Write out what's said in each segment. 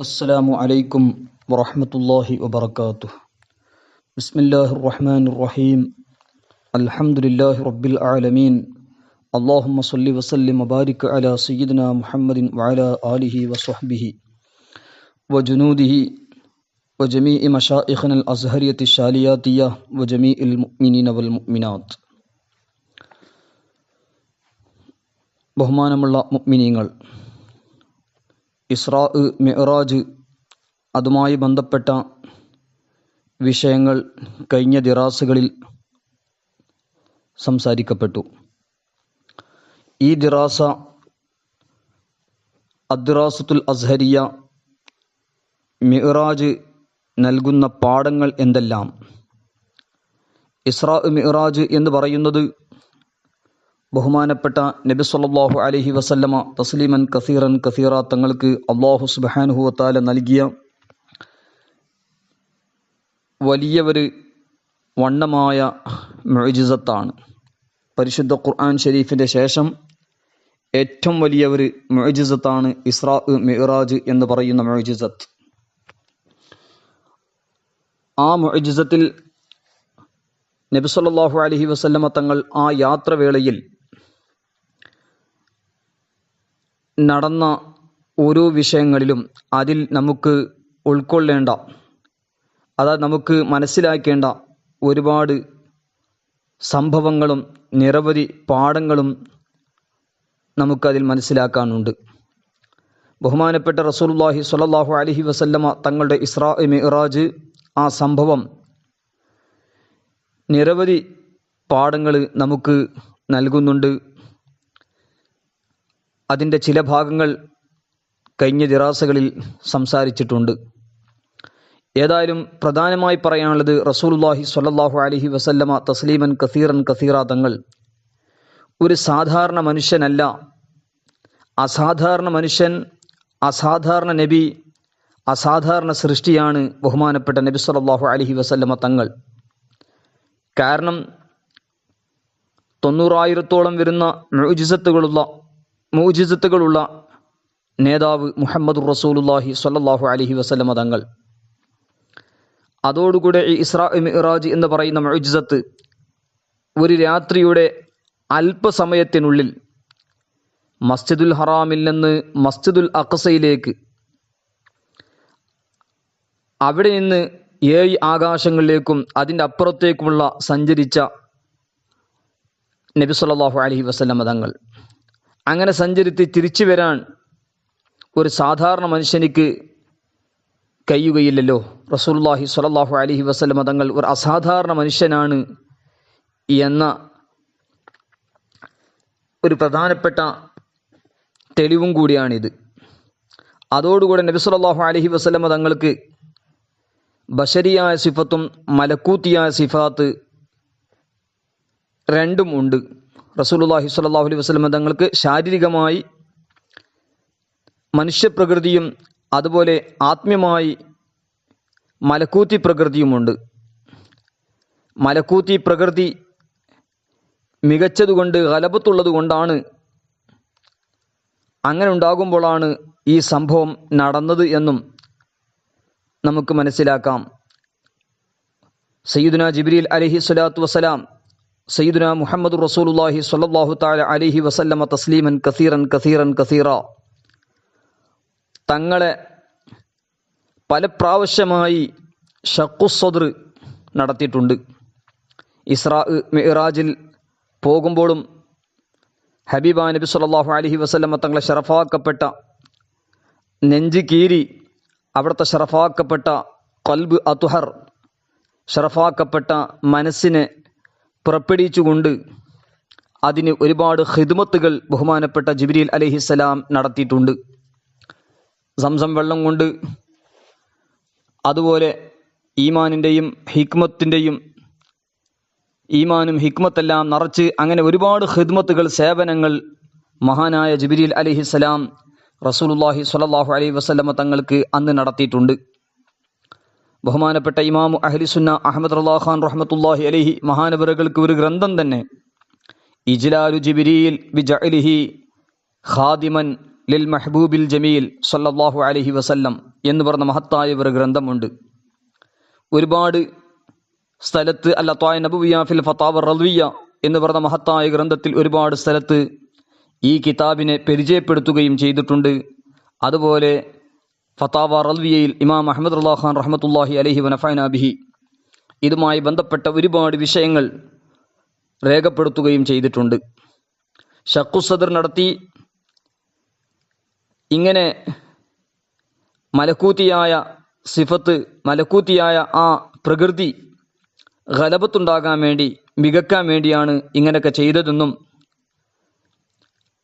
അസ്സലാമു അലൈക്കും വറഹ്മത്തുള്ളാഹി വബറകാതുഹു. ബിസ്മില്ലാഹിർ റഹ്മാനിർ റഹീം. അൽഹംദുലില്ലാഹി റബ്ബിൽ ആലമീൻ. അല്ലാഹുമ്മ സ്വല്ലി വസല്ലിം വബാരിക് അലാ സയ്യിദിനാ മുഹമ്മദിൻ വഅലാ ആലിഹി വസ്വഹ്ബിഹി വജുനൂദിഹി വജമീഇ മശായിഖിനൽ അസ്ഹരിയത്തി ശാലിയാത്തിയ വജമീഇൽ മുഅ്മിനീന വൽ മുഅ്മിനാത്ത്. ബഹുമാനമുള്ള മുഅ്മിനീങ്ങൾ, ഇസ്രാ, മിഅ്റാജ്, അതുമായി ബന്ധപ്പെട്ട വിഷയങ്ങൾ കഴിഞ്ഞ ദിറാസുകളിൽ സംസാരിക്കപ്പെട്ടു. ഈ ദിറാസ അദ്ദിറാസത്തുൽ അസ്ഹരിയ മിഅ്റാജ് നൽകുന്ന പാഠങ്ങൾ എന്തെല്ലാം? ഇസ്രാ മിഅ്റാജ് എന്ന് പറയുന്നത് ബഹുമാനപ്പെട്ട നബി സല്ലല്ലാഹു അലൈഹി വസല്ലമ തസ്ലീമൻ കസീറൻ കസീറ തങ്ങൾക്ക് അല്ലാഹു സുബ്ഹാനഹു വ തആല നൽകിയ വലിയ ഒരു വണ്ണമായ മുഅ്ജിസത്താണ്. പരിശുദ്ധ ഖുർആൻ ഷരീഫിൻ്റെ ശേഷം ഏറ്റവും വലിയ ഒരു മുഅ്ജിസത്താണ് ഇസ്രാ മിഅ്റാജ് എന്ന് പറയുന്ന മുഅ്ജിസത്ത്. ആ മുഅ്ജിസത്തിൽ നബി സല്ലല്ലാഹു അലൈഹി വസല്ലമ തങ്ങൾ ആ യാത്രവേളയിൽ നടന്ന ഓരോ വിഷയങ്ങളിലും അതിൽ നമുക്ക് ഉൾക്കൊള്ളേണ്ട, അതായത് നമുക്ക് മനസ്സിലാക്കേണ്ട ഒരുപാട് സംഭവങ്ങളും നിരവധി പാഠങ്ങളും നമുക്കതിൽ മനസ്സിലാക്കാനുണ്ട്. ബഹുമാനപ്പെട്ട റസൂലുള്ളാഹി സ്വല്ലല്ലാഹു അലൈഹി വസല്ലമ തങ്ങളുടെ ഇസ്രാ മിഅ്റാജ്, ആ സംഭവം നിരവധി പാഠങ്ങൾ നമുക്ക് നൽകുന്നുണ്ട്. അതിൻ്റെ ചില ഭാഗങ്ങൾ കഴിഞ്ഞ ദിറാസകളിൽ സംസാരിച്ചിട്ടുണ്ട്. ഏതായാലും പ്രധാനമായി പറയാനുള്ളത് റസൂലുള്ളാഹി സ്വല്ലല്ലാഹു അലൈഹി വസല്ലമ തസ്ലീമൻ കസീറൻ കസീറ തങ്ങൾ ഒരു സാധാരണ മനുഷ്യനല്ല. അസാധാരണ മനുഷ്യൻ, അസാധാരണ നബി, അസാധാരണ സൃഷ്ടിയാണ് ബഹുമാനപ്പെട്ട നബി സല്ലല്ലാഹു അലൈഹി വസല്ലമ തങ്ങൾ. കാരണം 900,000-ഓളം വരുന്ന മുഅ്ജിസത്തുകളുള്ള നേതാവ് മുഹമ്മദുർ റസൂലുള്ളാഹി സ്വല്ലല്ലാഹു അലൈഹി വസല്ലമ തങ്ങൾ. അതോടുകൂടെ ഈ ഇസ്രാ മിഅ്റാജ് എന്ന് പറയുന്ന മുഅ്ജിസത്ത് ഒരു രാത്രിയുടെ അല്പസമയത്തിനുള്ളിൽ മസ്ജിദുൽ ഹറാമിൽ നിന്ന് മസ്ജിദുൽ അഖ്സയിലേക്ക്, അവിടെ നിന്ന് 7 ആകാശങ്ങളിലേക്കും അതിൻ്റെ അപ്പുറത്തേക്കുമുള്ള സഞ്ചരിച്ച നബി സല്ലല്ലാഹു അലൈഹി വസല്ലമ തങ്ങൾ. അങ്ങനെ സഞ്ചരിച്ച് തിരിച്ചു വരാൻ ഒരു സാധാരണ മനുഷ്യനിക്ക് കഴിയുകയില്ലല്ലോ. റസൂലുള്ളാഹി സ്വല്ലല്ലാഹു അലൈഹി വസല്ലമ തങ്ങൾ ഒരു അസാധാരണ മനുഷ്യനാണ് എന്ന ഒരു പ്രധാനപ്പെട്ട തെളിവും കൂടിയാണിത്. അതോടുകൂടെ നബി സല്ലല്ലാഹു അലൈഹി വസല്ലമ തങ്ങൾക്ക് ബശരിയായ സിഫത്തും മലക്കൂത്തിയായ സിഫാത്ത് രണ്ടും ഉണ്ട്. റസൂലുള്ളാഹി സ്വല്ലല്ലാഹു അലൈഹി വസല്ലമ തങ്ങൾക്ക് ശാരീരികമായി മനുഷ്യപ്രകൃതിയും അതുപോലെ ആത്മീയമായി മലക്കൂത്തി പ്രകൃതിയുമുണ്ട്. മലക്കൂത്തി പ്രകൃതി മികച്ചതുകൊണ്ട്, ഗലബത്തുള്ളതുകൊണ്ടാണ്, അങ്ങനെ ഉണ്ടാകുമ്പോഴാണ് ഈ സംഭവം നടന്നത് എന്നും നമുക്ക് മനസ്സിലാക്കാം. സയ്യിദുനാ ജിബ്രീൽ അലൈഹി സ്വലാത്തു വസ്സലാം സയ്യിദുനാ മുഹമ്മദ് റസൂലുള്ളാഹി സ്വല്ലല്ലാഹു തആല അലൈഹി വസല്ലമ തസ്ലീമൻ കസീറൻ കസീറൻ കസീറ തങ്ങളെ പല പ്രാവശ്യമായി ഷഖ്ഖുസ്സദ്ർ നടത്തിയിട്ടുണ്ട്. ഇസ്രാ മിഅ്റാജിൽ പോകുമ്പോഴും ഹബീബാ നബി സ്വല്ലല്ലാഹു അലൈഹി വസല്ലമ തങ്ങളെ ശറഫാക്കപ്പെട്ട നെഞ്ച് കീരി, അവിടുത്തെ ഷറഫാക്കപ്പെട്ട ഖൽബ് അത്ഹർ, ഷറഫാക്കപ്പെട്ട മനസ്സിനെ പുറപ്പെടുവിച്ചുകൊണ്ട് അതിന് ഒരുപാട് ഖിദ്മത്തുകൾ ബഹുമാനപ്പെട്ട ജിബ്രീൽ അലൈഹിസ്സലാം നടത്തിയിട്ടുണ്ട്. സംസം വെള്ളം കൊണ്ട്, അതുപോലെ ഈമാനിൻ്റെയും ഹിക്മത്തിൻ്റെയും, ഈമാനും ഹിക്മത്തെല്ലാം നിറച്ച് അങ്ങനെ ഒരുപാട് ഖിദ്മത്തുകൾ, സേവനങ്ങൾ മഹാനായ ജിബ്രീൽ അലൈഹിസ്സലാം റസൂലുള്ളാഹി സ്വല്ലല്ലാഹു അലൈഹി വസല്ലമ തങ്ങൾക്ക് അന്ന് നടത്തിയിട്ടുണ്ട്. ബഹുമാനപ്പെട്ട ഇമാമു അഹ്ലുസുന്ന അഹ്മദ് റളാ ഖാൻ റഹ്മത്തുള്ളാഹി അലൈഹി മഹാനവറുകൾക്ക് ഒരു ഗ്രന്ഥം തന്നെ ഇജ്ലാലു ജിബ്രീൽ ബിജഅലിഹി ഖാദിമൻ ലിൽ മെഹബൂബിൽ ജമീൽ സല്ലല്ലാഹു അലൈഹി വസല്ലം എന്ന് പറഞ്ഞ മഹത്തായ ഒരു ഗ്രന്ഥമുണ്ട്. ഒരുപാട് സ്ഥലത്ത് അൽ-അത്വായ നബവിയ്യ ഫിൽ ഫതാവ റദ്വിയ്യ എന്ന് പറഞ്ഞ മഹത്തായ ഗ്രന്ഥത്തിൽ ഒരുപാട് സ്ഥലത്ത് ഈ കിതാബിനെ പരിചയപ്പെടുത്തുകയും ചെയ്തിട്ടുണ്ട്. അതുപോലെ ഫതാവ റദ്വിയയിൽ ഇമാം അഹ്മദ് റളിയല്ലാഹു ഖാൻ റഹ്മത്തുള്ളാഹി അലൈഹി വനഫഅനാ ബിഹി ഇതുമായി ബന്ധപ്പെട്ട ഒരുപാട് വിഷയങ്ങൾ രേഖപ്പെടുത്തുകയും ചെയ്തിട്ടുണ്ട്. ഷഖ്ഖു സദർ നടത്തി ഇങ്ങനെ മലക്കൂത്തിയായ സിഫത്ത്, മലക്കൂത്തിയായ ആ പ്രകൃതി ഗലബത്തുണ്ടാകാൻ വേണ്ടി, മികക്കാൻ വേണ്ടിയാണ് ഇങ്ങനെയൊക്കെ ചെയ്തതെന്നും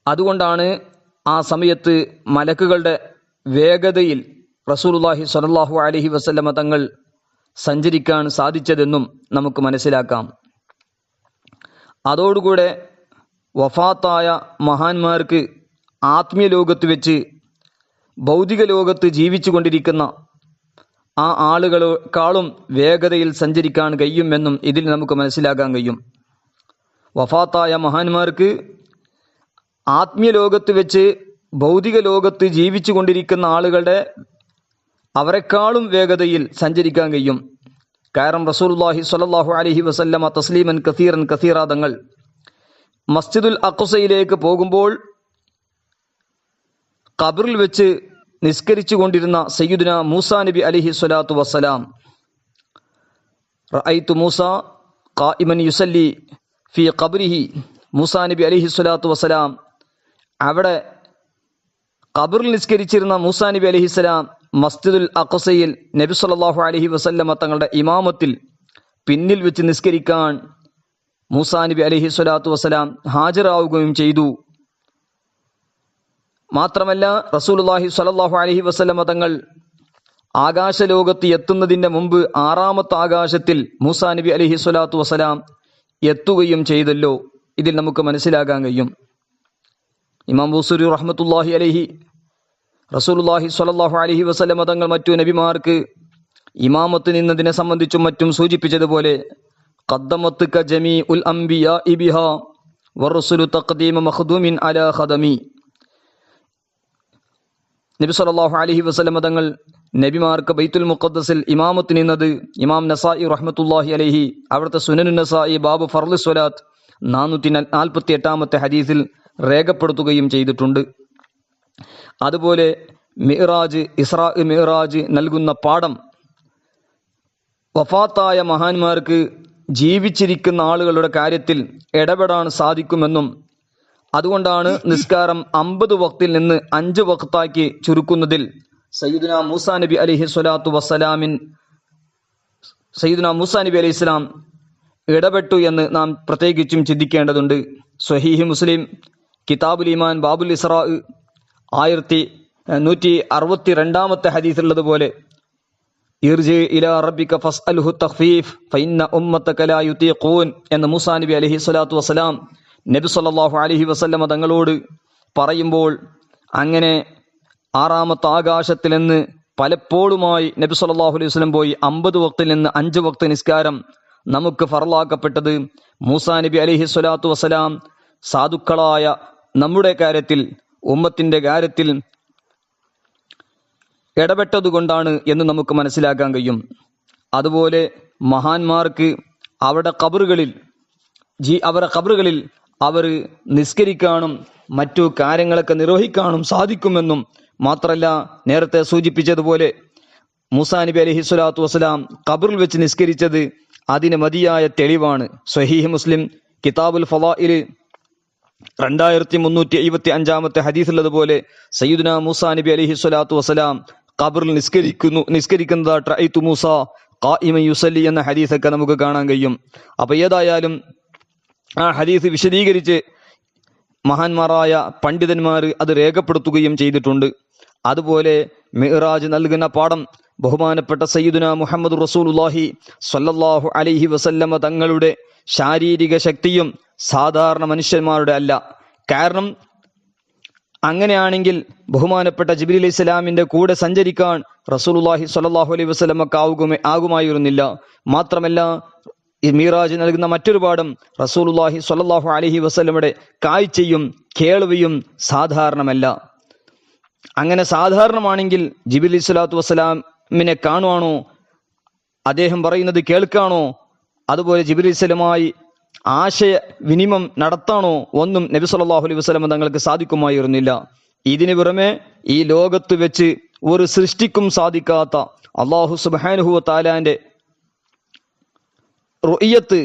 അതുകൊണ്ടാണ് ആ സമയത്ത് മലക്കുകളുടെ വേഗതയിൽ റസൂലുള്ളാഹി സ്വല്ലല്ലാഹു അലൈഹി വസല്ലമ തങ്ങൾ സഞ്ചരിക്കാൻ സാധിച്ചതെന്നും നമുക്ക് മനസ്സിലാക്കാം. അതോടുകൂടെ വഫാത്തായ മഹാന്മാർക്ക് ആത്മീയ ലോകത്ത് വെച്ച് ഭൗതിക ലോകത്ത് ജീവിച്ചു കൊണ്ടിരിക്കുന്ന ആ ആളുകളെക്കാളും വേഗതയിൽ സഞ്ചരിക്കാൻ കഴിയുമെന്നും ഇതിൽ നമുക്ക് മനസ്സിലാക്കാൻ കഴിയും. വഫാത്തായ മഹാന്മാർക്ക് ആത്മീയ ലോകത്ത് വെച്ച് ഭൗതിക ലോകത്ത് ജീവിച്ചു കൊണ്ടിരിക്കുന്ന ആളുകളുടെ അവരെക്കാളും വേഗതയിൽ സഞ്ചരിക്കാൻ കഴിയും. കാരണം റസൂലുള്ളാഹി സ്വല്ലല്ലാഹു അലൈഹി വസല്ലമ തസ്ലീമൻ കസീറ തങ്ങൾ മസ്ജിദുൽ അഖ്സയിലേക്ക് പോകുമ്പോൾ ഖബറിൽ വെച്ച് നിസ്കരിച്ചു കൊണ്ടിരുന്ന സയ്യിദുന മൂസാ നബി അലൈഹി സ്വലാത്തു വസ്സലാം, റഅയ്തു മൂസ ഖായിമൻ യുസല്ലി ഫീ ഖബ്രിഹി, മൂസാ നബി അലൈഹി സ്വലാത്തു വസ്സലാം അവിടെ ഖബറിൽ നിസ്കരിച്ചിരുന്ന മൂസാ നബി അലൈഹിസ്സലാം മസ്ജിദുൽ അഖ്സയിൽ നബി സല്ലല്ലാഹു അലൈഹി വസല്ലമ തങ്ങളുടെ ഇമാമത്തിൽ പിന്നിൽ വെച്ച് നിസ്കരിക്കാൻ മൂസാ നബി അലൈഹി സ്വലാത്തു വസ്സലാം ഹാജരാവുകയും ചെയ്തു. മാത്രമല്ല റസൂലുള്ളാഹി സ്വല്ലല്ലാഹു അലൈഹി വസല്ലമ തങ്ങൾ ആകാശലോകത്ത് എത്തുന്നതിൻ്റെ മുമ്പ് 6-ാമത്തെ ആകാശത്തിൽ മൂസാ നബി അലൈഹി സ്വലാത്തു വസ്സലാം എത്തുകയും ചെയ്തല്ലോ. ഇതിൽ നമുക്ക് മനസ്സിലാക്കാൻ കഴിയും. ഇമാം ബൂസൂരി റഹ്മത്തുള്ളാഹി അലൈഹി റസൂലുള്ളാഹി സ്വല്ലല്ലാഹു അലൈഹി വസല്ലമ തങ്ങൾ മറ്റു നബിമാർക്ക് ഇമാമത്ത് നിന്നതിനെ സംബന്ധിച്ചും മറ്റും സൂചിപ്പിച്ചതുപോലെ ഖദ്ദമത്തുക ജമീഉൽ അംബിയാഇ ബിഹാ വറസുലു തഖ്ദീമ മഖ്ദൂമിൻ അലാ ഖദമി. നബി സല്ലല്ലാഹു അലൈഹി വസല്ലമ തങ്ങൾ നബിമാർക്ക് ബൈത്തുൽ മുഖദ്ദസിൽ ഇമാമത്ത് നിന്നത് ഇമാം നസായി റഹ്മത്തുള്ളാഹി അലൈഹി അവിടുത്തെ സുനനുൻ നസായി ബാബു ഫർള് സ്വലാത്ത് 448-ാമത്തെ ഹദീസിൽ രേഖപ്പെടുത്തുകയും ചെയ്തിട്ടുണ്ട്. അതുപോലെ മിഅ്റാജ്, ഇസ്രാ മിഅ്റാജ് നൽകുന്ന പാഠം വഫാത്തായ മഹാന്മാർക്ക് ജീവിച്ചിരിക്കുന്ന ആളുകളുടെ കാര്യത്തിൽ ഇടപെടാൻ സാധിക്കുമെന്നും അതുകൊണ്ടാണ് നിസ്കാരം 50 വക്തിൽ നിന്ന് 5 വക്താക്കി ചുരുക്കുന്നതിൽ സയ്യിദുന മൂസാ നബി അലൈഹി സ്വലാത്തു വസ്സലാമിൻ സയ്യിദുന മൂസാ നബി അലൈഹി സ്വലാം ഇടപെട്ടു എന്ന് നാം പ്രത്യേകിച്ചും ചിന്തിക്കേണ്ടതുണ്ട്. സ്വഹീഹ് മുസ്ലിം കിതാബുൽ ഈമാൻ ബാബുൽ ഇസ്രാ 1162-ാമത്തെ ഹദീസിലുള്ളതുപോലെ ഇർജി ഇലാ റബ്ബിക ഫസ്അൽഹു തഖ്ഫീഫ് ഫഇന്ന ഉമ്മതക ലാ യുതീഖൂൻ എന്ന് മൂസാ നബി അലൈഹി സ്വലാത്തു വസ്സലാം നബി സല്ലല്ലാഹു അലൈഹി വസല്ലമ തങ്ങളോട് പറയുമ്പോൾ അങ്ങനെ 6-ാമത്തെ ആകാശത്തിൽ നിന്ന് പലപ്പോഴുമായി നബി സല്ലല്ലാഹു അലൈഹി വസല്ലം പോയി 50 വക്തിൽ നിന്ന് 5 വക്ത് നിസ്കാരം നമുക്ക് ഫർളാക്കപ്പെട്ടത് മൂസാ നബി അലൈഹി സ്വലാത്തു വസ്സലാം സാധുക്കളായ നമ്മുടെ കാര്യത്തിൽ, ഉമ്മത്തിന്റെ കാര്യത്തിൽ ഇടപെട്ടതുകൊണ്ടാണ് എന്ന് നമുക്ക് മനസ്സിലാക്കാൻ കഴിയും. അതുപോലെ മഹാന്മാർക്ക് അവരുടെ ഖബറുകളിൽ അവർ നിസ്കരിക്കാനും മറ്റു കാര്യങ്ങളൊക്കെ നിർവഹിക്കാനും സാധിക്കുമെന്നും മാത്രമല്ല, നേരത്തെ സൂചിപ്പിച്ചതുപോലെ മൂസാ നബി അലൈഹി സ്വലാത്തു വസ്സലാം ഖബറിൽ വെച്ച് നിസ്കരിച്ചത് അതിന് മതിയായ തെളിവാണ്. സ്വഹീഹ് മുസ്ലിം കിതാബുൽ ഫളാഇൽ 2375-ാമത്തെ ഹദീസിലുള്ളതുപോലെ സയ്യിദുന മൂസാ നബി അലൈഹി സ്വലാത്തു വസ്സലാം ഖബറിൽ നിസ്കരിക്കുന്നതായിട്ട് റഅയ്തു മൂസ ഖായിമൻ യുസല്ലി എന്ന ഹദീസൊക്കെ നമുക്ക് കാണാൻ കഴിയും. അപ്പോൾ ഏതായാലും ആ ഹദീസ് വിശദീകരിച്ച് മഹാന്മാരായ പണ്ഡിതന്മാർ അത് രേഖപ്പെടുത്തുകയും ചെയ്തിട്ടുണ്ട്. അതുപോലെ മിഅ്റാജ് നൽകുന്ന പാഠം ബഹുമാനപ്പെട്ട സയ്യിദുന മുഹമ്മദ് റസൂലുള്ളാഹി സ്വല്ലല്ലാഹു അലൈഹി വസല്ലമ തങ്ങളുടെ ശാരീരിക ശക്തിയും സാധാരണ മനുഷ്യന്മാരുടെ അല്ല. കാരണം അങ്ങനെയാണെങ്കിൽ ബഹുമാനപ്പെട്ട ജിബ്രീൽ അലൈഹിസ്സലാമിന്റെ കൂടെ സഞ്ചരിക്കാൻ റസൂലുള്ളാഹി സ്വല്ലല്ലാഹു അലൈഹി വസല്ലമക്ക് ആകുമായിരുന്നില്ല. മാത്രമല്ല, ഈ മിഅ്റാജ് നൽകുന്ന മറ്റൊരു പാഠം റസൂലുള്ളാഹി സ്വല്ലല്ലാഹു അലൈഹി വസല്ലമയുടെ കാഴ്ചയും കേൾവിയും സാധാരണമല്ല. അങ്ങനെ സാധാരണമാണെങ്കിൽ ജിബ്രീൽ സ്വലാത്തു വസ്സലാമിനെ കാണുവാണോ, അദ്ദേഹം പറയുന്നത് കേൾക്കാണോ, അതുപോലെ ജിബ്രീൽ സ്വലമായി ആശയവിനിമയം നടത്താനോ ഒന്നും നബി സല്ലല്ലാഹു അലൈഹി വസല്ലം തങ്ങൾക്ക് സാധിക്കുമായിരുന്നില്ല. ഇതിനു പുറമെ ഈ ലോകത്ത് വെച്ച് ഒരു സൃഷ്ടിക്കും സാധിക്കാത്ത അല്ലാഹു സുബ്ഹാനഹു വ തആലാന്റെ റുഇയത്ത്,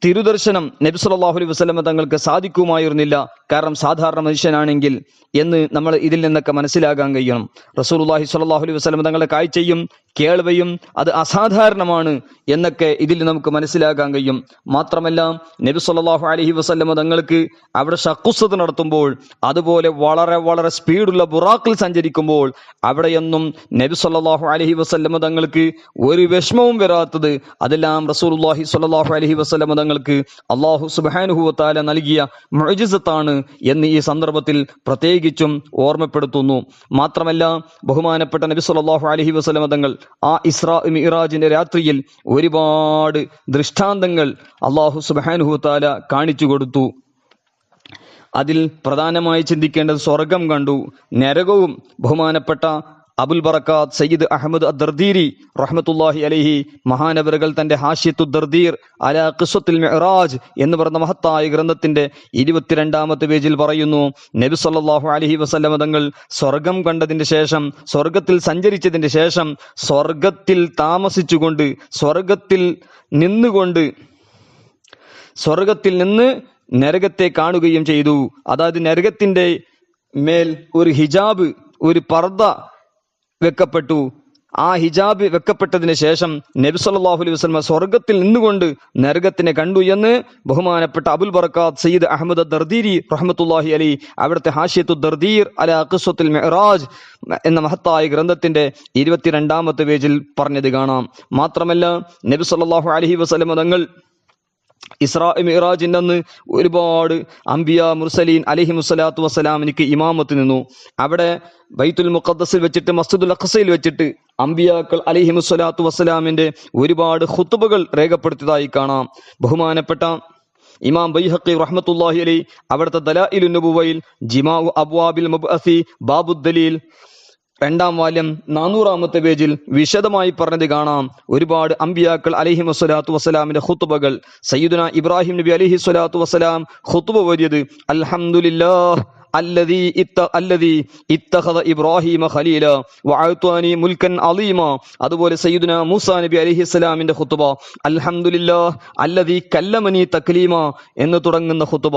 തിരുദർശനം നബി സല്ലല്ലാഹു അലൈഹി വസല്ലം തങ്ങൾക്ക് സാധിക്കുമായിരുന്നില്ല. കാരണം സാധാരണ മനുഷ്യനാണെങ്കിൽ എന്ന് നമ്മൾ ഇതിൽ നിന്നൊക്കെ മനസ്സിലാക്കാൻ കഴിയണം. റസൂലുള്ളാഹി സ്വല്ലല്ലാഹു അലൈഹി വസല്ലം തങ്ങളുടെ കാഴ്ചയും കേൾവിയും അത് അസാധാരണമാണ് എന്നൊക്കെ ഇതിൽ നമുക്ക് മനസ്സിലാക്കാൻ കഴിയും. മാത്രമല്ല നബി സല്ലല്ലാഹു അലൈഹി വസല്ലം തങ്ങൾക്ക് അവിടെ ഷഖ്ഖുസ്സത്ത് നടത്തുമ്പോൾ, അതുപോലെ വളരെ വളരെ സ്പീഡുള്ള ബുറാഖിൽ സഞ്ചരിക്കുമ്പോൾ അവിടെയൊന്നും നബി സല്ലല്ലാഹു അലൈഹി വസല്ലം തങ്ങൾക്ക് ഒരു വിഷമവും വരാത്തത് അതെല്ലാം റസൂലുള്ളാഹി സ്വല്ലല്ലാഹു അലൈഹി വസല്ലം തങ്ങൾക്ക് അല്ലാഹു സുബ്ഹാനഹു വ തആല നൽകിയ മുഅ്ജിസത്താണ് എന്ന് ഈ സന്ദർഭത്തിൽ പ്രത്യേകിച്ചും ഓർമ്മപ്പെടുത്തുന്നു. മാത്രമല്ല ബഹുമാനപ്പെട്ട നബി സല്ലല്ലാഹു അലൈഹി വസല്ലം തങ്ങൾ ആ ഇസ്രാ മിഅ്റാജിന്റെ രാത്രിയിൽ ഒരുപാട് ദൃഷ്ടാന്തങ്ങൾ അല്ലാഹു സുബ്ഹാനഹു വ തആല കാണിച്ചു കൊടുത്തു. അതിൽ പ്രധാനമായി ചിന്തിക്കേണ്ടത് സ്വർഗം കണ്ടു, നരകവും. ബഹുമാനപ്പെട്ട അബുൽ ബറക്കാത്ത് സയ്യിദ് അഹമ്മദ് അദ്ദർദീരി റഹ്മത്തുള്ളാഹി അലൈഹി മഹാനവറുകൾ തന്റെ ഹാഷിയത്തു ദർദീർ അലാ ഖിസ്സത്തുൽ മിഅ്റാജ് എന്ന് പറയുന്ന മഹത്തായ ഗ്രന്ഥത്തിന്റെ 22-ാമത്തെ പേജിൽ പറയുന്നു, നബി സല്ലല്ലാഹു അലൈഹി വസല്ലം തങ്ങൾ സ്വർഗം കണ്ടതിന്റെ ശേഷം, സ്വർഗത്തിൽ സഞ്ചരിച്ചതിന്റെ ശേഷം, സ്വർഗത്തിൽ താമസിച്ചുകൊണ്ട്, സ്വർഗത്തിൽ നിന്ന് നരകത്തെ കാണുകയും ചെയ്തു. അതായത് നരകത്തിന്റെ മേൽ ഒരു ഹിജാബ്, ഒരു പർദ വെക്കപ്പെട്ടു. ആ ഹിജാബ് വെക്കപ്പെട്ടതിന് ശേഷം നബി സല്ലല്ലാഹു അലൈഹി വസല്ലം സ്വർഗത്തിൽ നിന്നുകൊണ്ട് നരകത്തിനെ കണ്ടു എന്ന് ബഹുമാനപ്പെട്ട അബുൽ ബറക്കാത്ത് സയ്യിദ് അഹമ്മദ് ദർദീരി റഹ്മത്തുള്ളാഹി അലൈഹി അവിടുത്തെ ഹാഷിയത്തു ദർദീർ അലാ ഖിസ്സത്തുൽ മിഅ്റാജ് എന്ന മഹത്തായ ഗ്രന്ഥത്തിന്റെ 22-ാമത്തെ പേജിൽ പറഞ്ഞത് കാണാം. മാത്രമല്ല നബി സല്ലല്ലാഹു അലൈഹി വസല്ലം തങ്ങൾ ഇസ്രാ മിഅ്റാജിന്റെ അന്ന് ഒരുപാട് അംബിയ മുർസലീൻ അലൈഹിമുസ്സലാത്തു വസ്സലാമിനിക്ക് ഇമാമത്ത് നിന്നു. അവിടെ ബൈത്തുൽ മുഖദ്ദസിൽ വെച്ചിട്ട്, മസ്ജിദുൽ അഖ്സയിൽ വെച്ചിട്ട് അംബിയാക്കൾ അലൈഹിമുസ്സലാത്തു വസ്സലാമിന്റെ ഒരുപാട് ഖുതുബകൾ രേഖപ്പെടുത്തിയതായി കാണാം. ബഹുമാനപ്പെട്ട ഇമാം ബൈഹഖി റഹ്മത്തുള്ളാഹി അലൈഹി അവിടുത്തെ ദലായിലുൻ നുബുവയിൽ ജിമാഉ അബ്വാബിൽ മുബ്അസി ബാബുദ്ദലീൽ 2-ാം വാല്യം 400-ാമത്തെ പേജിൽ വിശദമായി പറഞ്ഞത് കാണാം. ഒരുപാട് അംബിയാക്കൾ അലൈഹിമുസ്സലാത്തു വസ്സലാമിന്റെ ഖുതുബകൾ. സയ്യിദുന ഇബ്രാഹിം നബി അലൈഹി സ്വലാത്തു വസ്സലാം ഖുതുബ ഓതിയത് അൽഹംദുലില്ലാഹ് الذي اتخذ ഇബ്രാഹിമ ഖലീല വഅഅതാനി മുൽക്കൻ അളീമ. അതുപോലെ സയ്യിദുന മൂസാ നബി അലൈഹിസ്സലാമിന്റെ ഖുതുബ അൽഹംദുലില്ലാഹ് അല്ലദീ കല്ലമനി തക്ലീമ എന്ന് തുടങ്ങുന്ന ഖുതുബ.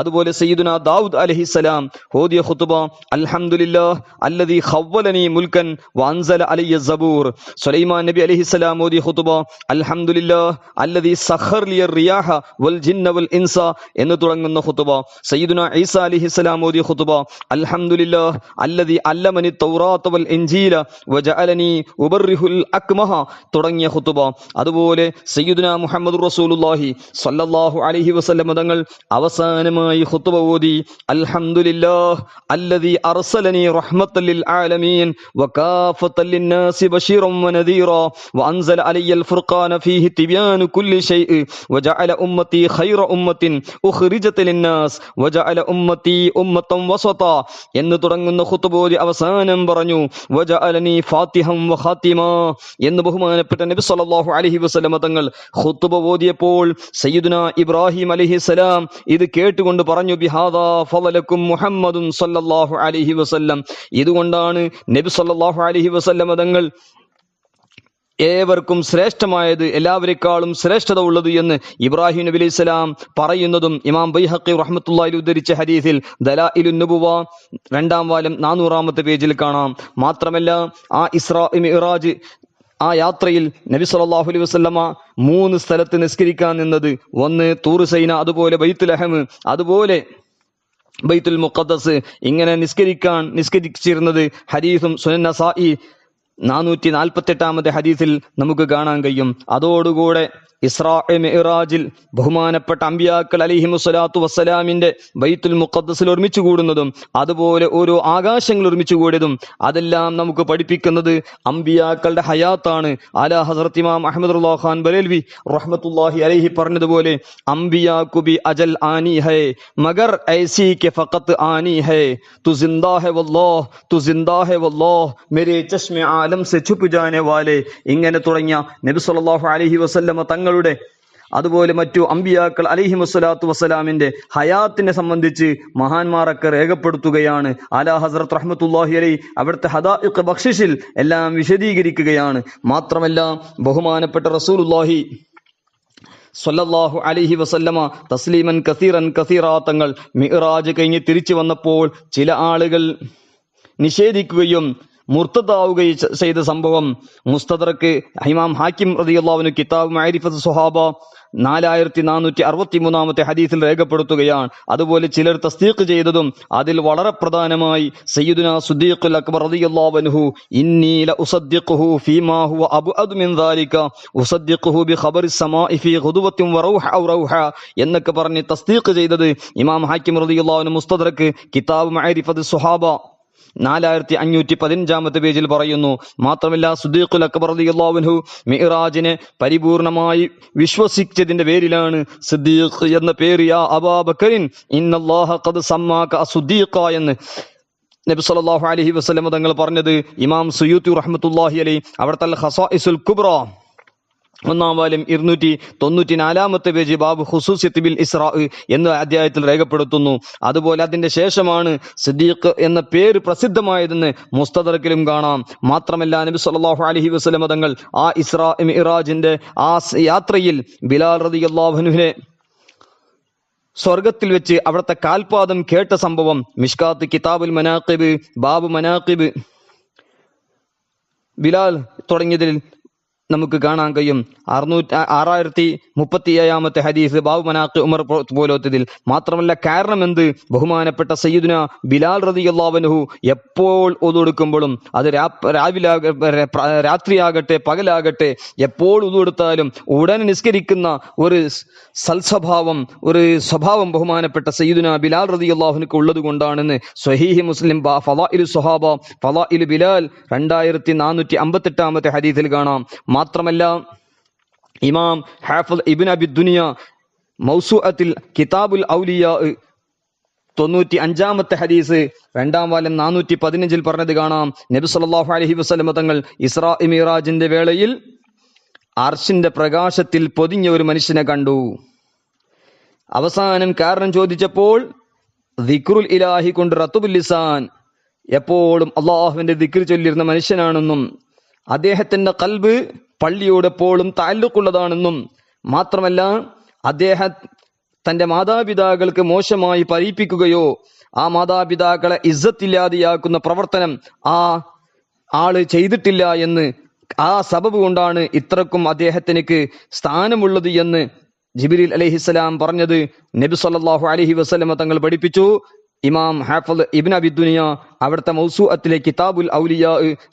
അതുപോലെ സയ്യിദുന ദാവൂദ് അലൈഹിസ്സലാം ഓതിയ ഖുതുബ അൽഹംദുലില്ലാഹ് അല്ലദീ ഖവ്വലനി മുൽക്കൻ വഅൻസല അലയ്യ സബൂർ. സുലൈമാൻ നബി അലൈഹിസ്സലാം ഓതിയ ഖുതുബ അൽഹംദുലില്ലാഹ് അല്ലദീ സഖർ ലിയ റിയാഹ വൽ ജിന്ന വൽ ഇൻസ എന്ന് തുടങ്ങുന്ന ഖുതുബ. സയ്യിദുന ഈസാ അലൈഹിസ്സലാം ഖുതുബ അൽഹംദുലില്ലാഹ് അല്ലദീ അല്ലമനി തൗറാത്ത വൽ ഇൻജീല വജഅലനി ഉബർരിഹുൽ അക്മഹ തുടങ്ങിയ ഖുതുബ. അതുപോലെ സയ്യിദുനാ മുഹമ്മദുർ റസൂലുള്ളാഹി സ്വല്ലല്ലാഹു അലൈഹി വസല്ലം തങ്ങൾ അവസാനമായി ഖുതുബ ഓതി അൽഹംദുലില്ലാഹ് അല്ലദീ അർസലനി റഹ്മത്തൽ ലിൽ ആലമീൻ വകാഫത്തൽ ലിന്നാസി ബശീറൻ വനദീറാ വഅൻസല അലയ്യൽ ഫുർഖാന ഫീഹി തിബ്യാനു കുല്ലി ശൈഇ വജഅല ഉമ്മത്തി ഖൈറ ഉമ്മത്തിൻ ഉഖ്രിജത ലിന്നാസ് വജഅല ഉമ്മത്തി വസത എന്ന് തുടങ്ങുന്ന ഖുതുബോദി അവസാനം പറഞ്ഞു വജഅലനി ഫാത്തിഹം വഖാതിമ എന്ന് ബഹുമാനപ്പെട്ട നബി സല്ലല്ലാഹു അലൈഹി വസല്ലം തങ്ങൾ ഖുതുബ ഓതിയപ്പോൾ സയ്യിദുനാ ഇബ്രാഹിം അലൈഹിസ്സലാം ഇത് കേട്ടുകൊണ്ട് പറഞ്ഞു ബിഹാദാ ഫളലക്കും മുഹമ്മദുൻ സല്ലല്ലാഹു അലൈഹി വസല്ലം. ഇതുകൊണ്ടാണ് നബി സല്ലല്ലാഹു അലൈഹി വസല്ലം തങ്ങൾ ഏവർക്കും ശ്രേഷ്ഠമായത്, എല്ലാവരെക്കാളും ശ്രേഷ്ഠത ഉള്ളത് എന്ന് ഇബ്രാഹിം നബി അലൈഹി സ്വലാം പറയുന്നതും ഇമാം ബൈഹഖി റഹ്മത്തുള്ളാഹി ഉദ്ധരിച്ച ഹദീസിൽ ദലായിലുൻ നുബുവ 2-ാം വാല്യം 400-ാമത്തെ പേജിൽ കാണാം. മാത്രമല്ല ആ ഇസ്രാ മിഅ്റാജ് ആ യാത്രയിൽ നബി സല്ലല്ലാഹു അലൈഹി വസല്ലമ 3 സ്ഥലത്ത് നിസ്കരിക്കാൻ നിന്നത്. ഒന്ന് തൂർ സൈന, അതുപോലെ ബൈത്തുൽ ലഹം, അതുപോലെ ബൈത്തുൽ മുഖദ്ദസ്. ഇങ്ങനെ നിസ്കരിച്ചിരുന്നത് ഹദീസും സുനൻ നസായി 448-ാമത്തെ ഹദീസിൽ നമുക്ക് കാണാൻ കഴിയും. അതോടുകൂടെ ഇസ്രാ മിഅ്റാജിൽ ബഹുമാനപ്പെട്ട അമ്പിയാക്കൾ അലൈഹിമുസ്സലാത്തു വസ്സലാമിന്റെ ബൈത്തുൽ മുഖദ്ദസിൽ ഒരുമിച്ച് കൂടുന്നതും അതുപോലെ ഓരോ ആകാശങ്ങൾ ഒരുമിച്ച് കൂടിയതും അതെല്ലാം നമുക്ക് പഠിപ്പിക്കുന്നത് അമ്പിയാക്കളുടെ ഹയാത്താണ്. ആലാ ഹസ്രത്ത് ഇമാം അഹ്മദുല്ലാഹ് ഖാൻ ബറേൽവി റഹ്മത്തുള്ളാഹി അലൈഹി പറഞ്ഞതുപോലെ അംബിയാക്കു ബി അജൽ ആനി ഹൈ മഗർ ഐസി കെ ഫഖത്ത് ആനി ഹൈ തു സിന്ദാ ഹൈ വല്ലാഹ് മേരെ ചശ്മെ ആലം സെ ഛുപ് ജാനെ വാലെ. ഇങ്ങനെ തുടങ്ങിയ നബി സല്ലല്ലാഹു അലൈഹി വസല്ലമ തങ്ങളുടെ അതുപോലെ മറ്റു അമ്പിയാക്കൾ അലൈഹിമുസ്സലാത്തു വസ്സലാമിന്റെ ഹയാത്തിനെ സംബന്ധിച്ച് മഹാന്മാരൊക്കെ രേഖപ്പെടുത്തുകയാണ്. ആലാ ഹസ്രത്ത് റഹ്മത്തുള്ളാഹി അലൈഹി അവിടുത്തെ ഹദായിഖ് ബഖ്ശിഷിൽ എല്ലാം വിശദീകരിക്കുകയാണ്. മാത്രമല്ല ബഹുമാനപ്പെട്ട റസൂലുള്ളാഹി സ്വല്ലല്ലാഹു അലൈഹി വസല്ലമ തസ്ലീമൻ കസീറാ തങ്ങൾ മിഅ്റാജ് കഴിഞ്ഞ് തിരിച്ചു വന്നപ്പോൾ ചില ആളുകൾ നിഷേധിക്കുകയും മുർത്തദാവുകയും ചെയ്ത സംഭവം മുസ്തദറക്ക് ഇമാം ഹാക്കിം റളിയല്ലാഹു അൻഹു കിതാബ് മഅരിഫത്ത് സ്വഹാബ 4463 ഹദീസിൽ രേഖപ്പെടുത്തുകയാണ്. അതുപോലെ ചിലർ തസ്ദീഖ് ചെയ്തതും അതിൽ വളരെ പ്രധാനമായി സയ്യിദുനാ സിദ്ദീഖുൽ അക്ബർ റളിയല്ലാഹു അൻഹു ഇന്നി ലഉസദ്ദിഖുഹു ഫീമാ ഹുവ അബ്അദ് മിൻ ദാലിക ഉസദ്ദിഖുഹു ബിഖബറി സമാഇ ഫീ ഖുദവത്തിൻ വറൗഹ എന്നൊക്കെ പറഞ്ഞ് തസ്ദീഖ് ചെയ്തത് ഇമാം ഹാക്കിം റളിയല്ലാഹു അൻഹു മുസ്തദറക്ക് കിതാബ് മഅരിഫത്ത് സ്വഹാബ 4515 പേജിൽ പറയുന്നു. മാത്രമല്ല സിദ്ദീഖുൽ അക്ബർ റളിയല്ലാഹു അൻഹു മിഅ്റാജിനെ പരിപൂർണമായി വിശ്വസിച്ചതിന്റെ പേരിലാണ് സിദ്ദീഖ് എന്ന പേര് യാ അബൂബക്കറിൻ ഇന്നല്ലാഹ ഖദ് സമ്മാക അസ്ദീഖ എന്ന് നബി സല്ലല്ലാഹു അലൈഹി വസല്ലം തങ്ങൾ പറഞ്ഞത് ഇമാം സുയൂത്തി റഹ്മത്തുള്ളാഹി അലൈഹി അവിടുത്തെ അൽ ഖസായിസുൽ കുബ്ര 1-ാം വാല്യം 294 പേജ് ബാബ് ഖുസൂസിയത്ത് ബിൽ ഇസ്റാ എന്ന അധ്യായത്തിൽ രേഖപ്പെടുത്തുന്നു. അതുപോലെ അതിന്റെ ശേഷമാണ് സിദ്ദീഖ് എന്ന പേര് പ്രസിദ്ധമായതെന്ന് മുസ്തദറക്കിലും കാണാം. മാത്രമല്ല നബി സല്ലല്ലാഹു അലൈഹി വസല്ലം തങ്ങൾ ആ ഇസ്റാ മിഅ്റാജിന്റെ ആ യാത്രയിൽ ബിലാൽ റളിയല്ലാഹു അൻഹുവിനെ സ്വർഗത്തിൽ വെച്ച് അവിടുത്തെ കാൽപാദം കേട്ട സംഭവം മിഷ്കാത്ത് കിതാബുൽ മനാഖിബ് ബാബ് മനാഖിബ് ബിലാൽ തുടങ്ങിയതിൽ നമുക്ക് കാണാൻ കഴിയും. 6037 ഹദീസ് ബാബു മനാഖി ഉമർ പോലത്തതിൽ. മാത്രമല്ല കാരണം എന്ത്, ബഹുമാനപ്പെട്ട സയ്യിദുന ബിലാൽ റളിയല്ലാഹു അൻഹു എപ്പോൾ ഒതുകൊടുക്കുമ്പോഴും അത് രാത്രിയാകട്ടെ പകലാകട്ടെ എപ്പോൾ ഒതുകൊടുത്താലും ഉടനെ നിസ്കരിക്കുന്ന ഒരു സൽസ്വഭാവം ഒരു സ്വഭാവം ബഹുമാനപ്പെട്ട സയ്യിദുന ബിലാൽ റളിയല്ലാഹു അൻഹു ഉള്ളത് കൊണ്ടാണെന്ന് സ്വഹീഹ് മുസ്ലിം ഫളായിലു സ്വഹാബ ഫളായിലു ബിലാൽ 2458 ഹദീസിൽ കാണാം. മാത്രമല്ല ഇമാം ഹാഫിദ് ഇബ്നു അബി ദുനിയ മൗസൂഅത്തിൽ കിതാബുൽ ഔലിയ 95 ഹദീസ് 2-ാം വാല്യം 415 പറഞ്ഞത് കാണാം. നബി സല്ലല്ലാഹു അലൈഹി വസല്ലം തങ്ങൾ ഇസ്രാ മിഅ്റാജിന്റെ വേളയിൽ അർശിന്റെ പ്രകാശത്തിൽ പൊതിഞ്ഞ ഒരു മനുഷ്യനെ കണ്ടു. അവസാനം കാരണം ചോദിച്ചപ്പോൾ ദിക്റുൽ ഇലാഹി കൊണ്ട് റത്തുബുൽ ലിസാൻ, എപ്പോഴും അള്ളാഹുവിന്റെ ദിക്ർ ചൊല്ലിരുന്ന മനുഷ്യനാണെന്നും അദ്ദേഹത്തിന്റെ ഖൽബ് പള്ളിയോട് എപ്പോഴും താല്ലുക്കുള്ളതാണെന്നും മാത്രമല്ല അദ്ദേഹം തന്റെ മാതാപിതാക്കൾക്ക് മോശമായി പറയിപ്പിക്കുകയോ ആ മാതാപിതാക്കളെ ഇസ്സത്തില്ലാതെയാക്കുന്ന പ്രവർത്തനം ആ ആള് ചെയ്തിട്ടില്ല എന്ന്, ആ സബബ് കൊണ്ടാണ് ഇത്രക്കും അദ്ദേഹത്തിനക്ക് സ്ഥാനമുള്ളത് എന്ന് ജിബ്രീൽ അലൈഹിസ്സലാം പറഞ്ഞത് നബി സല്ലല്ലാഹു അലൈഹി വസല്ലം തങ്ങൾ പഠിപ്പിച്ചു. ഇമാം ഹാഫിദ് ഇബ്നു അബി ദുനിയ അവിടുത്തെ മൗസൂഅത്തിലെ കിതാബുൽ ഔലിയ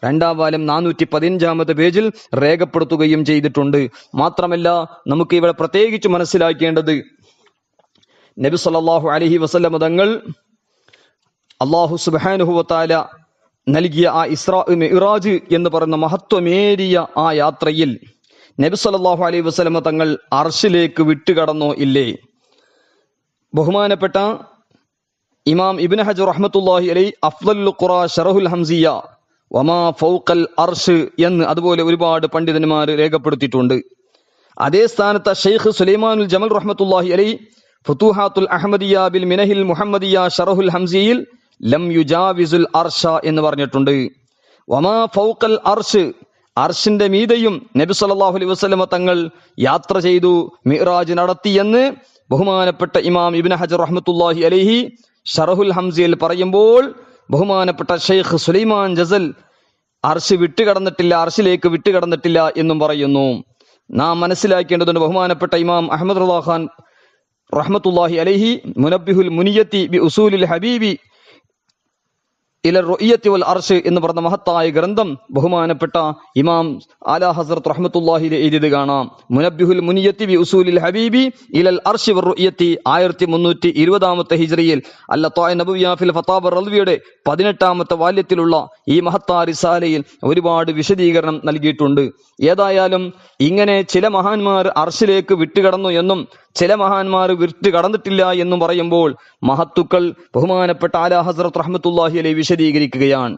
2-ാം വാല്യം 415 പേജിൽ രേഖപ്പെടുത്തുകയും ചെയ്തിട്ടുണ്ട്. മാത്രമല്ല നമുക്ക് ഇവിടെ പ്രത്യേകിച്ച് മനസ്സിലാക്കേണ്ടത് നബി സല്ലല്ലാഹു അലൈഹി വസല്ലം തങ്ങൾ അല്ലാഹു സുബ്ഹാനഹു വ തആല നൽകിയ ആ ഇസ്രാ മിഅ്റാജ് എന്ന് പറയുന്ന മഹത്വമേറിയ ആ യാത്രയിൽ നബി സല്ലല്ലാഹു അലൈഹി വസല്ലം തങ്ങൾ അർശിലേക്ക് വിട്ടുകടന്നോ ഇല്ലേ? ബഹുമാനപ്പെട്ട ഇമാം ഇബ്നു ഹജർ റഹ്മത്തുള്ളാഹി അലൈഹി അഫ്ളലുൽ ഖുറാ ശറഹുൽ ഹംസിയ വമാ ഫൗഖൽ അർശ് എന്ന് അതുപോലെ ഒരുപാട് പണ്ഡിതന്മാർ രേഖപ്പെടുത്തിയിട്ടുണ്ട്. അതേ സ്ഥാനത്ത് ഷെയ്ഖ് സുലൈമാനുൽ ജമൽ റഹ്മത്തുള്ളാഹി അലൈഹി ഫുതൂഹാത്തുൽ അഹ്മദിയ ബിൽ മിനഹിൽ മുഹമ്മദിയ ശറഹുൽ ഹംസിയിൽ ലം യുജാവിസുൽ അർശ എന്ന് പറഞ്ഞിട്ടുണ്ട്. വമാ ഫൗഖൽ അർശ്, അർശിന്റെ മീതെയും നബി സല്ലല്ലാഹു അലൈഹി വസല്ലം തങ്ങൾ യാത്ര ചെയ്തു, മിഅ്റാജ് നടത്തിയെന്ന് ബഹുമാനപ്പെട്ട ഇമാം ഇബ്നു ഹജർ റഹ്മത്തുള്ളാഹി അലൈഹി ഷറഹുൽ ഹംസിയിൽ പറയുമ്പോൾ ബഹുമാനപ്പെട്ട ഷെയ്ഖ് സുലൈമാൻ ജസൽ അർശ് വിട്ടുകടന്നിട്ടില്ല, അർശിലേക്ക് വിട്ടുകടന്നിട്ടില്ല എന്നും പറയുന്നു. നാം മനസ്സിലാക്കേണ്ടതുണ്ട്. ബഹുമാനപ്പെട്ട ഇമാം അഹ്മദ് റളാ ഖാൻ റഹ്മത്തുള്ളാഹി അലൈഹി മുനബ്ബിഹുൽ മുനിയത്തി ബി ഉസൂലിൽ ഹബീബി ഇല റുഇയത്തി വൽ അർഷ് എന്ന് പറഞ്ഞ മഹത്തായ ഗ്രന്ഥം ബഹുമാനപ്പെട്ട ഇമാം ആല ഹസ്രത്ത് റഹ്മത്തുള്ളാഹി എഴുതിയത് കാണാം. മുനബ്ബിഹുൽ മുനിയത്തി ബി ഉസൂലിൽ ഹബീബി ഇലൽ അർഷി വർ റുഇയത്തി 1320 ഹിജ്രിയിൽ അൽ-ലത്താഇ നബവിയ്യ ഫിൽ ഫതാവ റൾവിയുടെ 18ാമത്തെ വാല്യത്തിലുള്ള ഈ മഹത്തായ റിസാലയിൽ ഒരുപാട് വിശദീകരണം നൽകിയിട്ടുണ്ട്. ഏതായാലും ഇങ്ങനെ ചില മഹാന്മാർ അർഷിലേക്ക് വിട്ടുകടന്നു എന്നും ചില മഹാന്മാർ വിട്ടുകടന്നിട്ടില്ല എന്നും പറയുമ്പോൾ മഹത്തുക്കൾ ബഹുമാനപ്പെട്ട ആല ഹസ്രത്ത് റഹ്മത്തുള്ളാഹി അലൈഹി വിശദീകരിക്കുകയാണ്.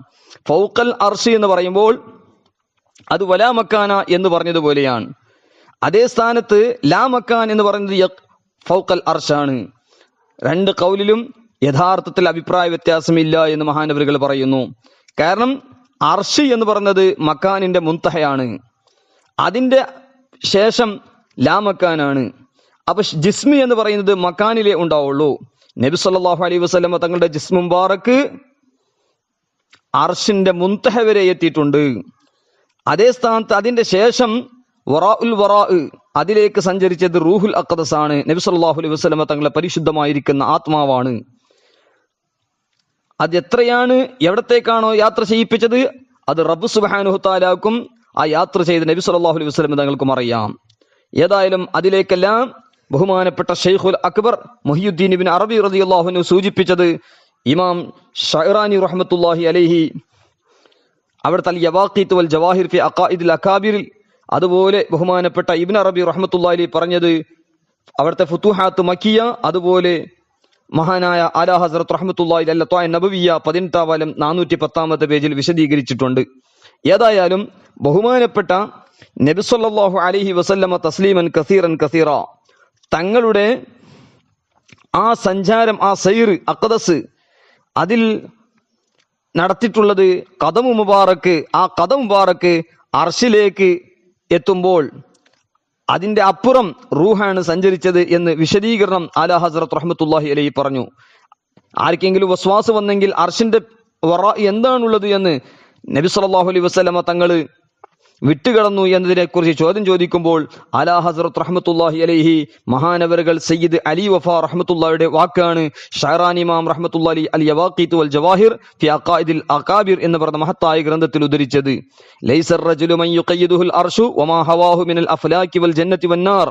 ഫൗഖൽ അർഷ് എന്ന് പറയുമ്പോൾ അത് വലാ മക്കാന എന്ന് പറഞ്ഞതുപോലെയാണ്. അതേ സ്ഥാനത്ത് ലാ മക്കാൻ എന്ന് പറയുന്നത് ഫൗഖൽ അർഷാണ്. രണ്ട് കൗലിലും യഥാർത്ഥത്തിൽ അഭിപ്രായ വ്യത്യാസമില്ല എന്ന് മഹാനവറുകൾ പറയുന്നു. കാരണം അർഷ് എന്ന് പറയുന്നത് മക്കാനിന്റെ മുൻതഹയാണ്, അതിന്റെ ശേഷം ലാ മക്കാനാണ്. അപ്പൊ ജിസ്മി എന്ന് പറയുന്നത് മക്കാനിലേ ഉണ്ടാവുള്ളൂ. നബി സല്ലല്ലാഹു അലൈഹി വസല്ലം തങ്ങളുടെ ജിസ്മു മുബാറക്ക് അർഷിന്റെ മുൻതഹ വരെ എത്തിയിട്ടുണ്ട്. അതേ സ്ഥാനത്ത് അതിന്റെ ശേഷം വറാഉൽ വറാ അതിലേക്ക് സഞ്ചരിച്ചത് റൂഹുൽ അഖ്ദസ് ആണ്. നബി സല്ലല്ലാഹു അലൈഹി വസല്ലം തങ്ങളെ പരിശുദ്ധമായിരിക്കുന്ന ആത്മാവാണ്. അത് എത്രയാണ്, എവിടത്തേക്കാണോ യാത്ര ചെയ്യിപ്പിച്ചത് അത് റബ്ബ് സുബ്ഹാനഹു തആലാക്കും ആ യാത്ര ചെയ്ത നബി സല്ലല്ലാഹു അലൈഹി വസല്ലം തങ്ങൾക്കും അറിയാം. ഏതായാലും അതിലേക്കെല്ലാം ബഹുമാനപ്പെട്ട ഷെയ്ഖുൽ അക്ബർ മുഹിയുദ്ദീൻ ഇബ്നു അറബി റളിയല്ലാഹു അൻഹു സൂചിപ്പിച്ചത് ഇമാം ഷഅറാനി റഹ്മത്തുള്ളാഹി അലൈഹി അവിടുത്തെ അൽ യവാഖീത്ത് വൽ ജവാഹിർ ഫി അഖായിദിൽ അകാബിറിൽ, അതുപോലെ ബഹുമാനപ്പെട്ട ഇബ്നു അറബി റഹ്മത്തുള്ളാഹി അലൈഹി പറഞ്ഞത് അവിടുത്തെ ഫുതുഹാത്ത് മക്കിയ, അതുപോലെ മഹാനായ ആല ഹസ്രത്ത് റഹ്മത്തുള്ളാഹി അൽ ലത്താഇ നബവിയ്യ 18ാം വാല്യം 410ാമത്തെ പേജിൽ വിശദീകരിച്ചിട്ടുണ്ട്. ഏതായാലും ബഹുമാനപ്പെട്ട നബി സല്ലല്ലാഹു അലൈഹി വസല്ലമ തസ്ലീമൻ കസീറൻ കസീറ തങ്ങളുടെ ആ സഞ്ചാരം, ആ സൈർ അഖദസ് അതിൽ നടത്തിയിട്ടുള്ളത് ഖദമു മുബാറക്ക്, ആ ഖദം മുബാറക്ക് അർഷിലേക്ക് എത്തുമ്പോൾ അതിന്റെ അപ്പുറം റൂഹാണ് സഞ്ചരിച്ചത് എന്ന് വിശദീകരണം ആല ഹസ്രത്ത് റഹ്മത്തുള്ളാഹി അലൈഹി പറഞ്ഞു. ആർക്കെങ്കിലും വസ്വാസ് വന്നെങ്കിൽ അർഷിന്റെ വറ എന്താണുള്ളത് എന്ന് നബി സല്ലല്ലാഹു അലൈഹി വസല്ലമ തങ്ങൾ വിട്ടുകടന്നു എന്നതിനെ കുറിച്ച് ചോദ്യം ചോദിക്കുമ്പോൾ ആല ഹസ്രത്ത് റഹ്മത്തുള്ളാഹി അലൈഹി മഹാനവറുകൾ സയ്യിദ് അലി വഫ റഹ്മത്തുള്ളാഹിയുടെ വാക്കാണ് ഷഅറാനി ഇമാം റഹ്മത്തുള്ളാഹി അൽ യവാഖീത്ത് വൽ ജവാഹിർ ഫി അഖായിദിൽ അകാബിർ എന്ന് പറഞ്ഞ മഹത്തായ ഗ്രന്ഥത്തിൽ ഉദ്ധരിച്ചത്. ലൈസർ റജുലു മൻ യുഖയ്യിദുൽ അർശു വമാ ഹവാഹു മിനൽ അഫ്ലാക്കി വൽ ജന്നതി വന്നാർ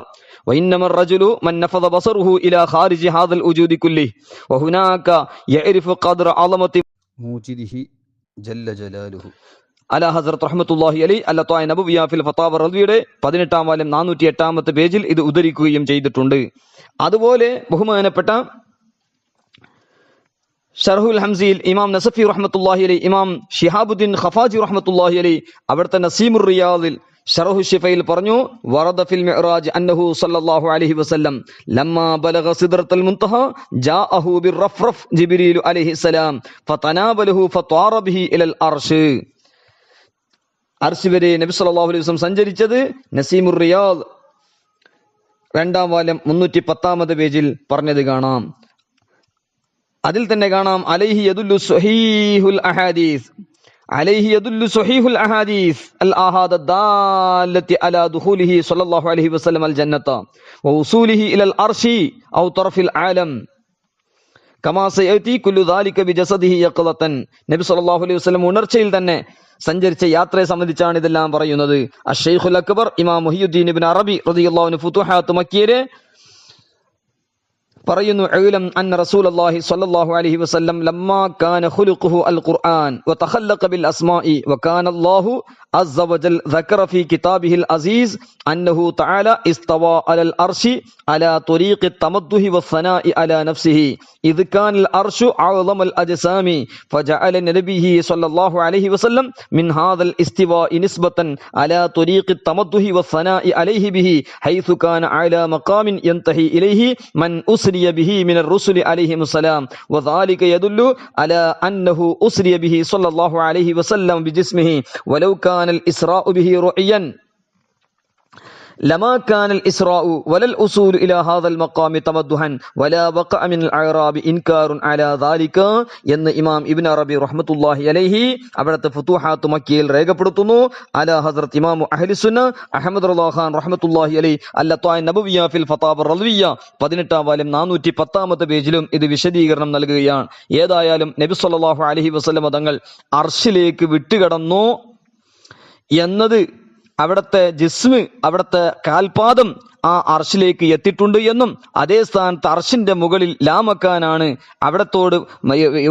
വഇന്നമർ റജുലു മൻ നഫദ ബസറുഹു ഇലാ ഖാരിജി ഹാദൽ ഉജൂദി കുല്ലി വഹുനാക യഅരിഫു ഖദ്റ അളമതി മൂജിദിഹി ജല്ല ജലാലുഹു. അല ഹസ്രത്ത് റഹ്മത്തുള്ളാഹി അലൈഹി അൽ-ലത്താഇ നബവിയ്യ ഫിൽ ഫതാവ റൾവിയുടെ 18ാം വാല്യം 408ാമത്തെ പേജിൽ ഇത് ഉദ്ധരിക്കുകയും ചെയ്തിട്ടുണ്ട്. അതുപോലെ ബഹുമാനപ്പെട്ട ഷർഹുൽ ഹംസിയിൽ ഇമാം നസഫി റഹ്മത്തുള്ളാഹി അലൈഹി, ഇമാം ഷിഹാബുദ്ദീൻ ഖഫാജി റഹ്മത്തുള്ളാഹി അലൈഹി അവിടുത്തെ നസീമുർ റിയാദിൽ ഷർഹു ഷിഫയിൽ പറഞ്ഞു, വറദ ഫിൽ മിഅ്റാജ് അന്നഹു സല്ലല്ലാഹു അലൈഹി വസല്ലം ലമ്മാ ബലഗ സിദ്റത്തുൽ മുൻതഹ ജാഅഹു ബിർറഫ്റഫ് ജിബ്രീൽ അലൈഹി സലാം ഫതനാബലഹു ഫത്വാറ ബിഹി ഇലൽ അർശ്. അർശ് വരെ നബി സല്ലല്ലാഹു അലൈഹി വസല്ലം സഞ്ചരിച്ചത് നസീമുർ റിയാദ് 2ാം വാല്യം 310ാമത്തെ പേജിൽ പറഞ്ഞത് കാണാം. അതിൽ തന്നെ കാണാം അലൈഹി യദുല്ലു സ്വഹീഹുൽ അഹാദീസ്, അലൈഹി യദുല്ലു സ്വഹീഹുൽ അഹാദീസ് അൽ ആഹാദ ദാലത്തി അലാ ദുഖൂലിഹി സല്ലല്ലാഹു അലൈഹി വസല്ലം അൽ ജന്നത വഉസൂലിഹി ഇലൽ അർശി ഔ തർഫിൽ ആലം കമാ സയതി കുല്ലു ദാലിക ബിജസദിഹി യഖലതൻ. നബി സല്ലല്ലാഹു അലൈഹി വസല്ലം ഉണർച്ചയിൽ തന്നെ സഞ്ചരിച്ച യാത്രയെ സംബന്ധിച്ചാണ് ഇതെല്ലാം പറയുന്നത്. അഷ്ശൈഖുൽ അക്ബർ ഇമാം മുഹിയുദ്ദീൻ ഇബ്നു അറബി റളിയല്ലാഹു അൻഹു ഫുതുഹാത്ത് മക്കിയയിലെ പറയുന്നു, ഇൽം അന്ന റസൂലുള്ളാഹി സ്വല്ലല്ലാഹു അലൈഹി വസല്ലം ലമ്മാ കാന ഖുലുഖുഹു അൽ ഖുർആൻ വതഖല്ലഖ ബിൽ അസ്മാഇ വകാന അല്ലാഹു അസ്സ വജൽ ദക്കറ ഫീ കിതാബിഹിൽ അസീസ് അന്നഹു തആല ഇസ്തവാ അലൽ അർശി അലാ ത്വരീഖി തമദ്ദുഹി വസ്സനാഇ അലാ നഫ്സിഹി ഇദ് കാനൽ അർശു അഅ്ളമൽ അജ്സാമി ഫജഅല നബിഹി സ്വല്ലല്ലാഹു അലൈഹി വസല്ലം മിൻ ഹാദൽ ഇസ്തിവാഇ നിസ്ബതൻ അലാ ത്വരീഖി തമദ്ദുഹി വസ്സനാഇ അലൈഹി ബിഹി ഹൈസു കാന അലാ മഖാമിൻ യൻതഹി ഇലൈഹി മൻ ഉസ്രിയ ബിഹി മിനർ റുസുലി അലൈഹിമുസ്സലാം വദാലിക യദുല്ലു അലാ അന്നഹു ഉസ്രിയ ബിഹി സ്വല്ലല്ലാഹു അലൈഹി വസല്ലം ബിജിസ്മിഹി വലൗ കാനൽ ഇസ്റാഉ ബിഹി റുഅയൻ ലമാ കാനൽ ഇസ്റാഉ വലൽ ഉസൂലു ഇലാ ഹാദൽ മഖാമി തമദ്ദുഹൻ വലാ വഖഅ മിനൽ അഅറാബി ഇൻകാറുൻ അലാ ദാലിക എന്ന് ഇമാം ഇബ്നു അറബി റഹ്മത്തുള്ളാഹി അലൈഹി അവിടുത്തെ ഫുതുഹാത്ത് മക്കയിൽ രേഖപ്പെടുത്തുന്നു. അലാ ഹസ്രത്ത് ഇമാം അഹ്ലുസുന്ന അഹ്മദ് റളിയല്ലാഹു ഖാൻ റഹ്മത്തുള്ളാഹി അലൈഹി അൽ-ലത്വാഇ നബവിയ്യ ഫിൽ ഫതാവ റളിവിയ്യ 18-ാം വാല്യം 410-ാമത്തെ പേജിലും ഇത് വിശദീകരണം നൽകുകയാണ്. ഏതായാലും നബി സല്ലല്ലാഹു അലൈഹി വസല്ലം തങ്ങൾ അർശിലേക്ക് വിട്ടുകടന്നു എന്നത് അവിടുത്തെ ജിസ്മ്, അവിടുത്തെ കാൽപാദം ആ അർശിലേക്ക് എത്തിയിട്ടുണ്ട് എന്നും അതേ സ്ഥാനത്ത് അർശിന്റെ മുകളിൽ ലാ മക്കാനാണ്, അവിടത്തോട്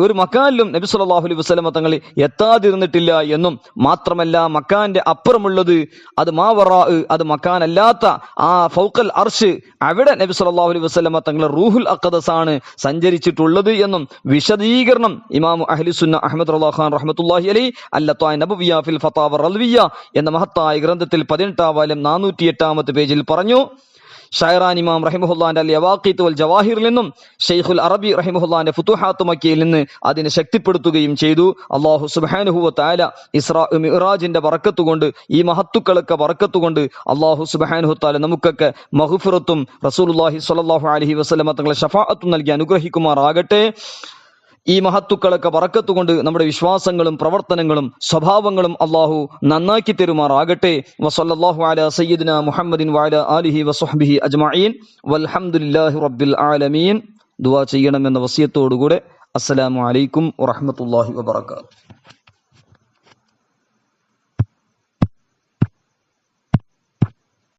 ഒരു മക്കാനിലും നബി സല്ലല്ലാഹു അലൈഹി വസല്ലം തങ്ങൾ എത്താതിരുന്നിട്ടില്ല എന്നും മാത്രമല്ല മക്കാന്റെ അപ്പുറമുള്ളത് അത് മാവറാ, അത് മക്കാനല്ലാത്ത ആ ഫൗഖൽ അർശ് അവിടെ നബി സല്ലല്ലാഹു അലൈഹി വസല്ലം തങ്ങൾ റൂഹുൽ അഖദസ് ആണ് സഞ്ചരിച്ചിട്ടുള്ളത് എന്നും വിശദീകരണം ഇമാം അഹ്ലുസുന്ന അഹ്മദ് റളിയല്ലാഹു ഖാൻ റഹ്മത്തുള്ളാഹി അലൈഹി അൽ-ലത്വാഇ നബവിയ്യ ഫിൽ ഫതാവ റളിവിയ്യ എന്ന മഹത്തായ ഗ്രന്ഥത്തിൽ 18-ാം വാല്യം 408-ാമത്തെ പേജിൽ പറഞ്ഞു. ഷൈറാൻ ഇമാം റഹിമഹുല്ലാന്റെ അൽ യവാഖീത്ത് വൽ ജവാഹിറിൽ നിന്നും ഷെയ്ഖുൽ അറബി റഹിമഹുല്ലാന്റെ ഫുതുഹാത്ത് മക്കയിൽ നിന്ന് അതിനെ ശക്തിപ്പെടുത്തുകയും ചെയ്തു. അല്ലാഹു സുബ്ഹാനഹു വ തആല ഇസ്രാ മിഅ്റാജിന്റെ ബറക്കത്ത് കൊണ്ട്, ഈ മഹത്തുക്കളൊക്കെ ബറക്കത്ത് കൊണ്ട് അല്ലാഹു സുബ്ഹാനഹു തആല നമുക്കൊക്കെ മഗ്ഫിറത്തും റസൂലുള്ളാഹി സ്വല്ലല്ലാഹു അലൈഹി വസല്ലം തങ്ങളെ ശഫാഅത്തും നൽകി അനുഗ്രഹിക്കുമാറാകട്ടെ. ഈ മഹത്തുക്കളൊക്കെ ബറക്കത്ത് കൊണ്ട് നമ്മുടെ വിശ്വാസങ്ങളും പ്രവർത്തനങ്ങളും സ്വഭാവങ്ങളും അല്ലാഹു നന്നാക്കി തരുമാറാകട്ടെ. വസല്ലല്ലാഹു അലാ സയ്യിദിനാ മുഹമ്മദിൻ വഅലാ ആലിഹി വസഹ്ബിഹി അജ്മഈൻ വൽഹംദുലില്ലാഹി റബ്ബിൽ ആലമീൻ. ദുആ ചെയ്യണമെന്ന വസിയത്തോടുകൂടെ അസ്സലാമു അലൈക്കും വറഹ്മത്തുള്ളാഹി വബറകാതുഹു.